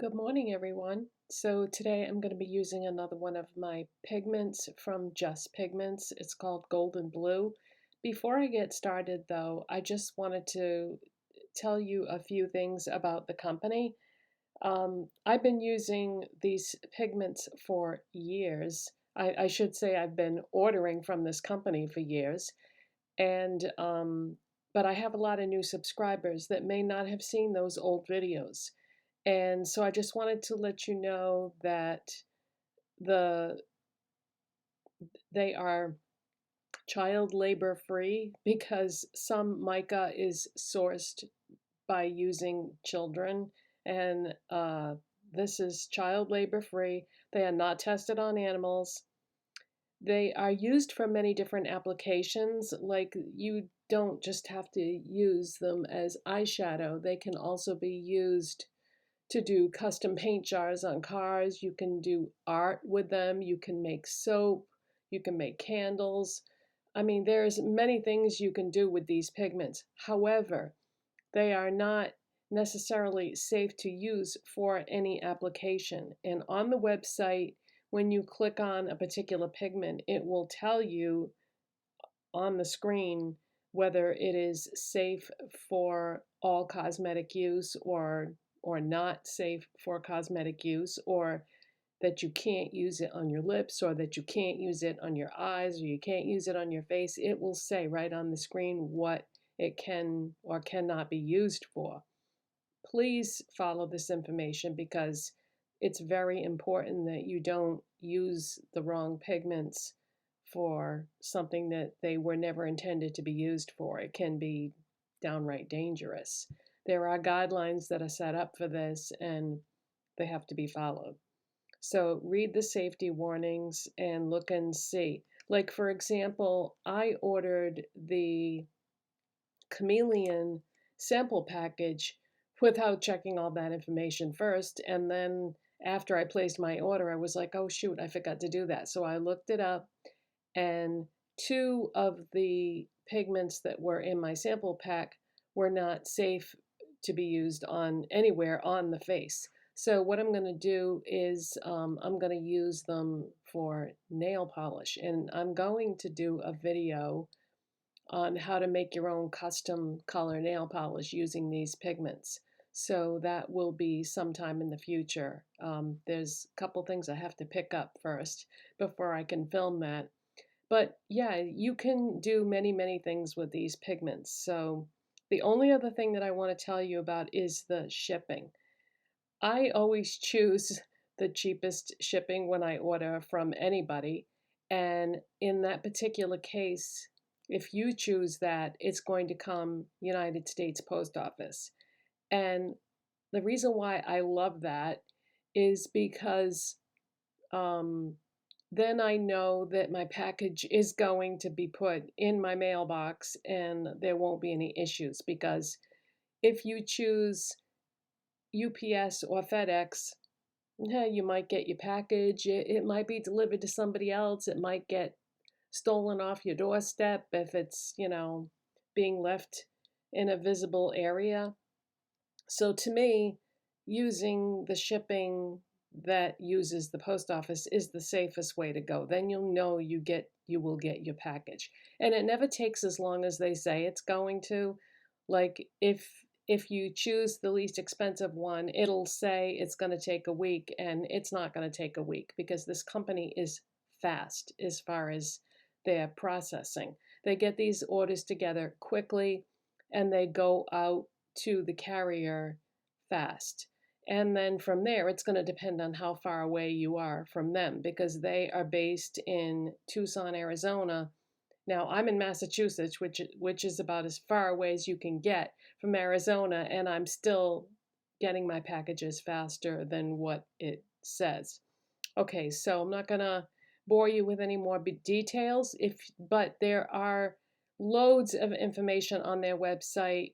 Good morning, everyone. So today I'm going to be using another one of my pigments from Just Pigments. It's called Golden Blue. Before I get started, though, I just wanted to tell you a few things about the company. I've been using these pigments for years. I should say I've been ordering from this company for years, and but I have a lot of new subscribers that may not have seen those old videos. And so I just wanted to let you know that the they are child labor free because some mica is sourced by using children, and this is child labor free. They are not tested on animals. They are used for many different applications, like you don't just have to use them as eyeshadow. They can also be used to do custom paint jars on cars. You can do art with them. You can make soap. You can make candles. I mean, there's many things you can do with these pigments. However, they are not necessarily safe to use for any application. And on the website, when you click on a particular pigment, it will tell you on the screen whether it is safe for all cosmetic use or not safe for cosmetic use, or that you can't use it on your lips, or that you can't use it on your eyes, or you can't use it on your face. It will say right on the screen what it can or cannot be used for. Please follow this information because it's very important that you don't use the wrong pigments for something that they were never intended to be used for. It can be downright dangerous. There are guidelines that are set up for this and they have to be followed. So read the safety warnings and look and see. Like, for example, I ordered the Chameleon sample package without checking all that information first. And then after I placed my order, I was like, oh, shoot, I forgot to do that. So I looked it up, and two of the pigments that were in my sample pack were not safe to be used on anywhere on the face. So what I'm going to do is I'm going to use them for nail polish, and I'm going to do a video on how to make your own custom color nail polish using these pigments. So that will be sometime in the future. There's a couple things I have to pick up first before I can film that. But yeah, you can do many, many things with these pigments. So the only other thing that I want to tell you about is the shipping. I always choose the cheapest shipping when I order from anybody. And in that particular case, if you choose that, it's going to come United States Post Office. And the reason why I love that is because then I know that my package is going to be put in my mailbox and there won't be any issues. Because if you choose UPS or FedEx, yeah, you might get your package. It might be delivered to somebody else. It might get stolen off your doorstep if it's, being left in a visible area. So to me, using the shipping that uses the post office is the safest way to go. Then you'll know you will get your package. And it never takes as long as they say it's going to. Like if you choose the least expensive one, it'll say it's going to take a week, and it's not going to take a week because this company is fast as far as their processing. They get these orders together quickly and they go out to the carrier fast. And then from there, it's going to depend on how far away you are from them because they are based in Tucson, Arizona. Now, I'm in Massachusetts, which is about as far away as you can get from Arizona, and I'm still getting my packages faster than what it says. Okay, so I'm not going to bore you with any more details, but there are loads of information on their website.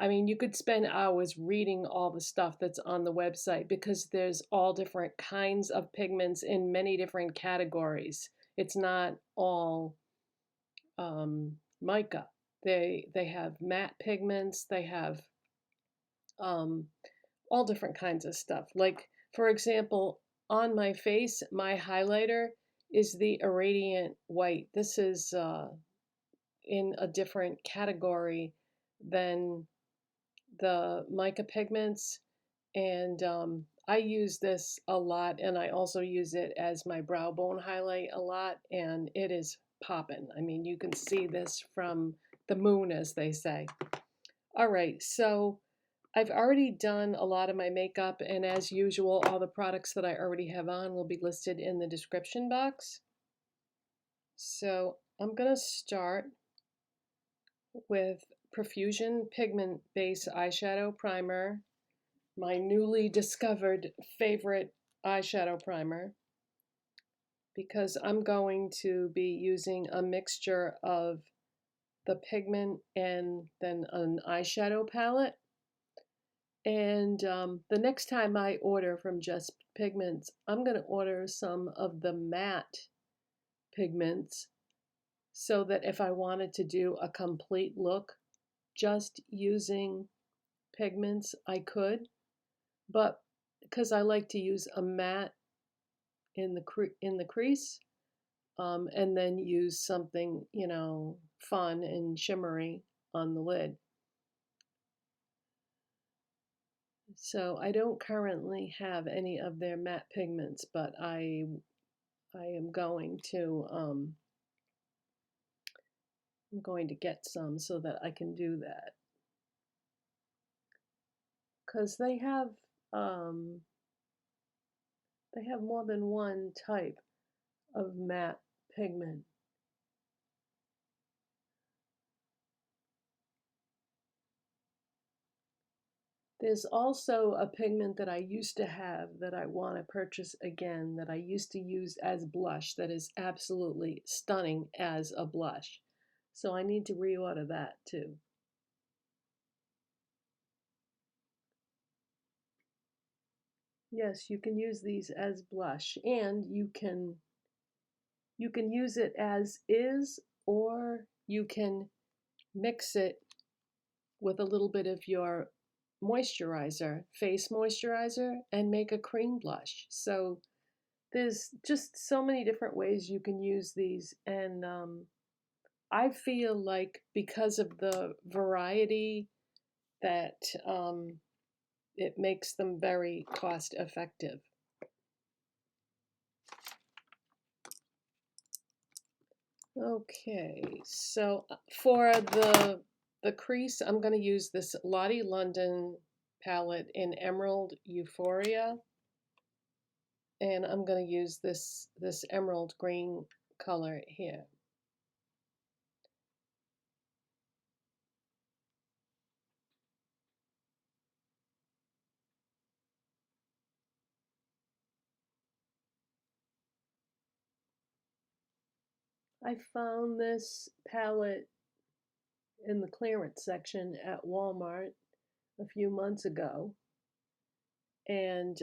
I mean, you could spend hours reading all the stuff that's on the website because there's all different kinds of pigments in many different categories. It's not all mica. They have matte pigments. They have all different kinds of stuff. Like, for example, on my face, my highlighter is the Irradiant White. This is in a different category than the mica pigments, and I use this a lot, and I also use it as my brow bone highlight a lot, and it is popping. I mean, you can see this from the moon, as they say. All right, so I've already done a lot of my makeup, and as usual, all the products that I already have on will be listed in the description box. So I'm going to start with Profusion Pigment Base Eyeshadow Primer, my newly discovered favorite eyeshadow primer, because I'm going to be using a mixture of the pigment and then an eyeshadow palette. And the next time I order from Just Pigments, I'm going to order some of the matte pigments so that if I wanted to do a complete look just using pigments, I could. But because I like to use a matte in the crease, and then use something, you know, fun and shimmery on the lid. So I don't currently have any of their matte pigments, but I am going to I'm going to get some so that I can do that, because they have more than one type of matte pigment. There's also a pigment that I used to have that I want to purchase again, that I used to use as blush, that is absolutely stunning as a blush. So I need to reorder that too. Yes, you can use these as blush, and you can use it as is, or you can mix it with a little bit of your moisturizer, face moisturizer, and make a cream blush. So there's just so many different ways you can use these, and I feel like because of the variety that it makes them very cost effective. Okay, so for the crease, I'm going to use this Lottie London palette in Emerald Euphoria, and I'm going to use this emerald green color here. I found this palette in the clearance section at Walmart a few months ago, and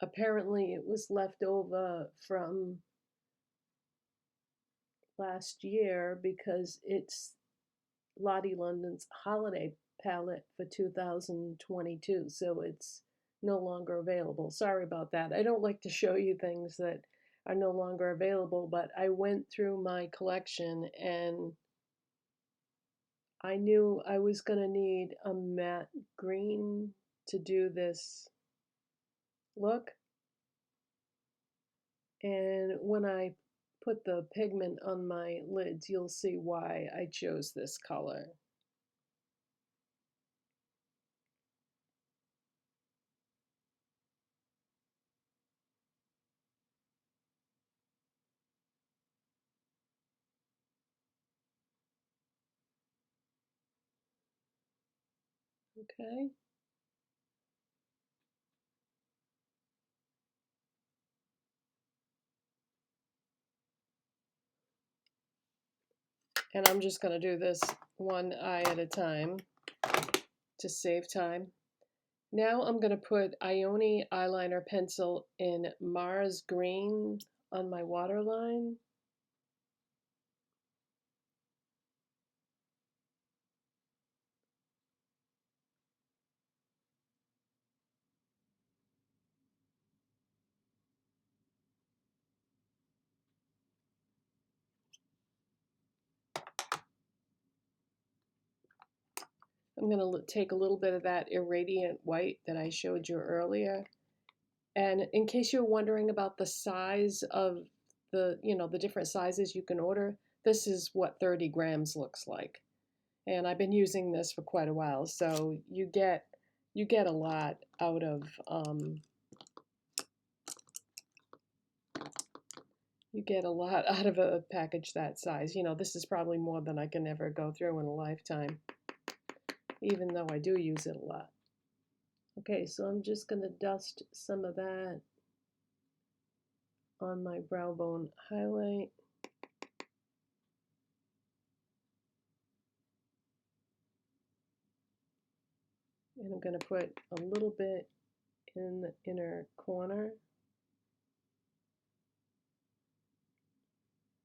apparently it was left over from last year because it's Lottie London's holiday palette for 2022, so it's no longer available. Sorry about that. I don't like to show you things that are no longer available, but I went through my collection and I knew I was going to need a matte green to do this look. And when I put the pigment on my lids, you'll see why I chose this color. Okay. And I'm just going to do this one eye at a time to save time. Now I'm going to put Ioni eyeliner pencil in Mars Green on my waterline. I'm going to take a little bit of that Irradiant White that I showed you earlier. And in case you're wondering about the size of the different sizes you can order, this is what 30 grams looks like. And I've been using this for quite a while, so you get a lot out of a package that size. This is probably more than I can ever go through in a lifetime, even though I do use it a lot. Okay, so I'm just going to dust some of that on my brow bone highlight. And I'm going to put a little bit in the inner corner.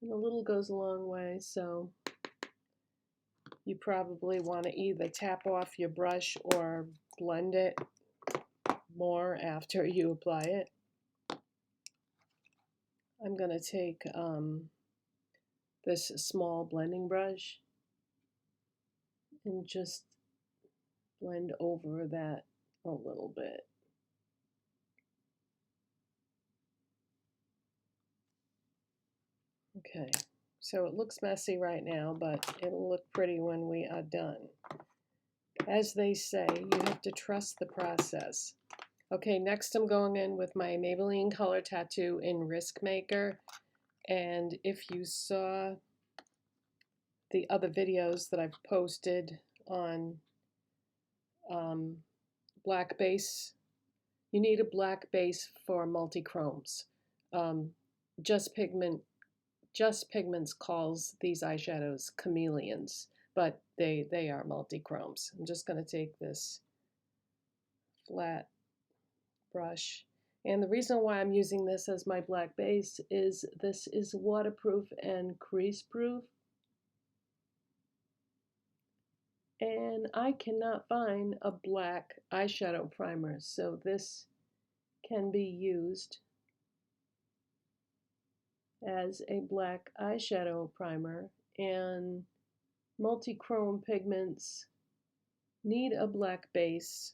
And a little goes a long way, so you probably want to either tap off your brush or blend it more after you apply it. I'm going to take this small blending brush and just blend over that a little bit. Okay, so it looks messy right now, but it'll look pretty when we are done. As they say, you have to trust the process. Okay, next I'm going in with my Maybelline Color Tattoo in Risk Maker. And if you saw the other videos that I've posted on black base, you need a black base for multi-chromes. Just Pigments calls these eyeshadows chameleons, but they are multi-chromes. I'm just going to take this flat brush, and the reason why I'm using this as my black base is this is waterproof and crease proof, and I cannot find a black eyeshadow primer, so this can be used as a black eyeshadow primer. And multi-chrome pigments need a black base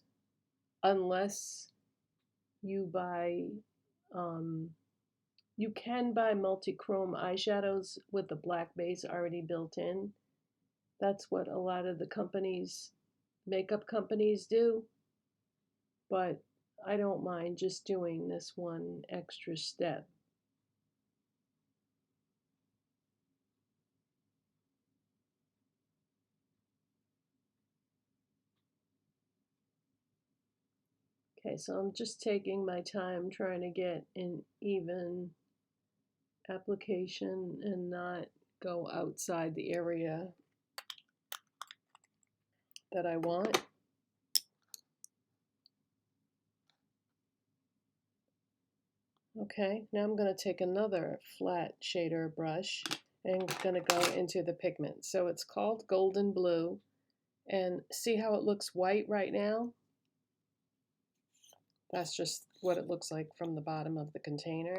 unless you buy you can buy multi-chrome eyeshadows with the black base already built in. That's what a lot of the makeup companies do, but I don't mind just doing this one extra step. Okay, so I'm just taking my time trying to get an even application and not go outside the area that I want. Okay, now I'm going to take another flat shader brush and going to go into the pigment. So it's called Golden Blue, and see how it looks white right now? That's just what it looks like from the bottom of the container.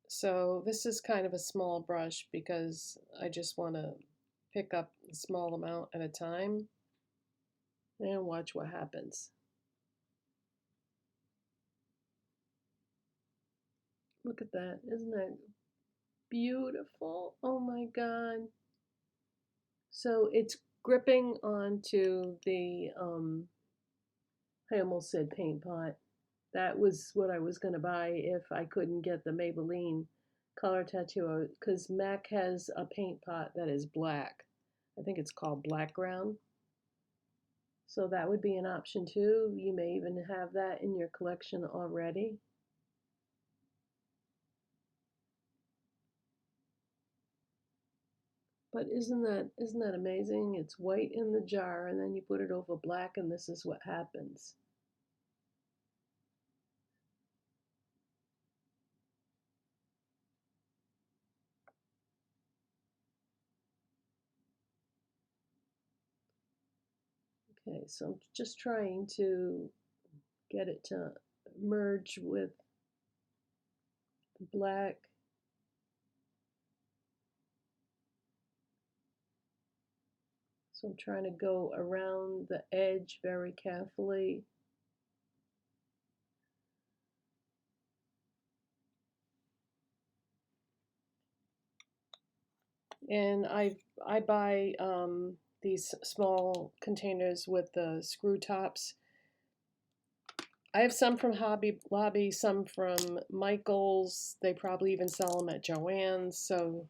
So this is kind of a small brush because I just want to pick up a small amount at a time and watch what happens. Look at that. Isn't that beautiful? Oh my God. So it's gripping onto the, I almost said paint pot. That was what I was going to buy if I couldn't get the Maybelline Color Tattoo, because MAC has a paint pot that is black. I think it's called Black Ground. So that would be an option too. You may even have that in your collection already. But isn't that amazing? It's white in the jar and then you put it over black and this is what happens. Okay, so I'm just trying to get it to merge with the black. So I'm trying to go around the edge very carefully. And I buy these small containers with the screw tops. I have some from Hobby Lobby, some from Michael's. They probably even sell them at Joann's. So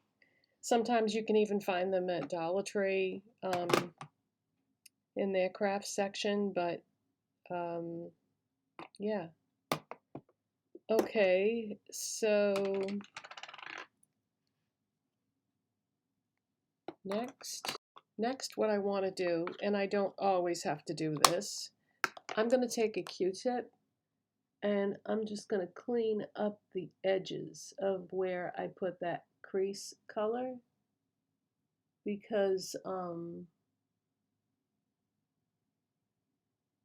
sometimes you can even find them at Dollar Tree in their craft section. But yeah. Okay, so next what I want to do, and I don't always have to do this, I'm going to take a Q-tip and I'm just going to clean up the edges of where I put that crease color because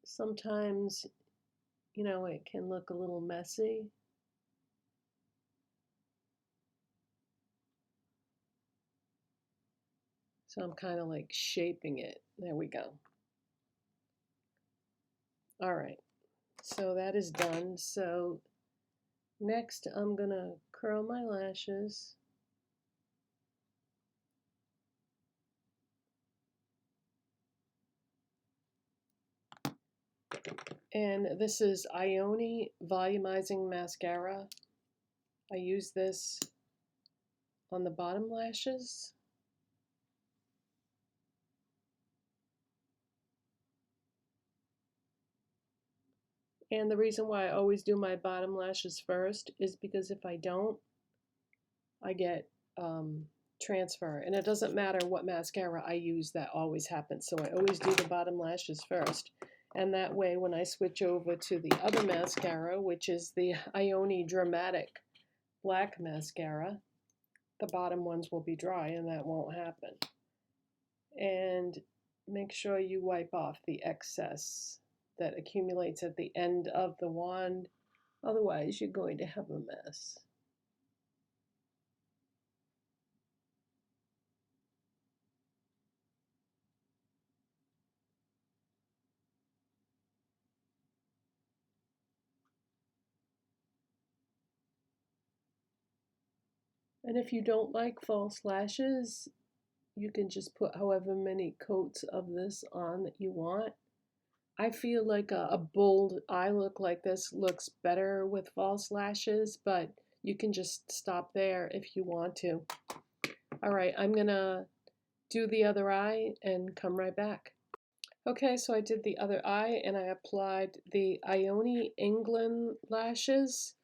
sometimes, you know, it can look a little messy. So I'm kind of like shaping it. There we go. All right, so that is done. So next I'm going to curl my lashes. And this is Ioni Volumizing Mascara. I use this on the bottom lashes. And the reason why I always do my bottom lashes first is because if I don't, I get transfer. And it doesn't matter what mascara I use, that always happens. So I always do the bottom lashes first. And that way, when I switch over to the other mascara, which is the Ioni Dramatic Black Mascara, the bottom ones will be dry and that won't happen. And make sure you wipe off the excess that accumulates at the end of the wand. Otherwise, you're going to have a mess. And if you don't like false lashes, you can just put however many coats of this on that you want. I feel like a bold eye look like this looks better with false lashes, but you can just stop there if you want to. All right, I'm gonna do the other eye and come right back. Okay, so I did the other eye and I applied the Ioni England lashes,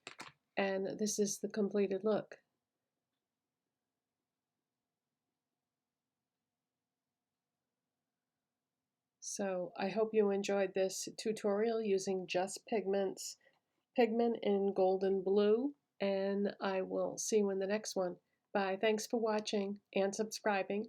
and this is the completed look. So I hope you enjoyed this tutorial using Just Pigments, Pigment in Golden Blue, and I will see you in the next one. Bye. Thanks for watching and subscribing.